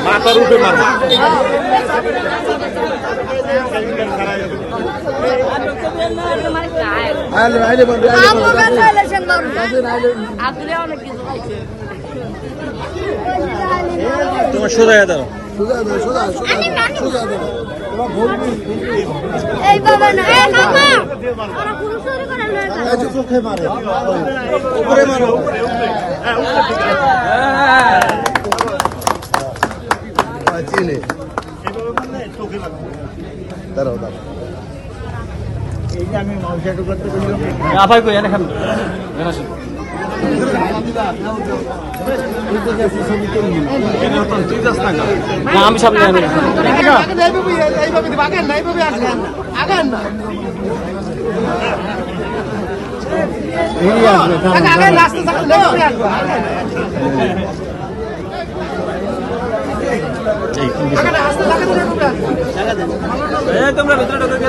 মাথার উঠে মার তোমার সোজা দাও এই বাবা না এই মামা চোখে মারে উপরে মারো চিনে দাঁড়াও দাঁড়াও আমি মাংসটা করতে আপাই কই এখানে আমি সামনে তোমরা ভিতরে ঢুকে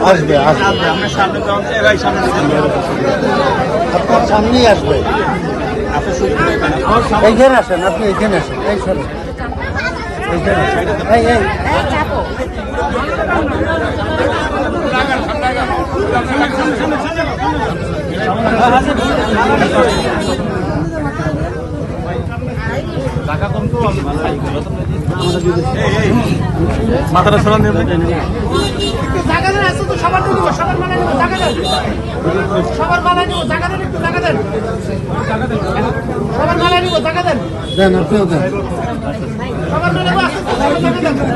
আসবে আসবে আপনার সামনে ভাই সামনে আপনার সামনেই আসবে এইখানে আসেন আপনি এইখানে আসেন এই সরেন মাথাটা সরান সবার মালা নিব জায়গা দেন একটু জায়গা দেন সবার মালা নিব জায়গা দেন দেন আপনিও দেন সবার মালা নিব জায়গা দেন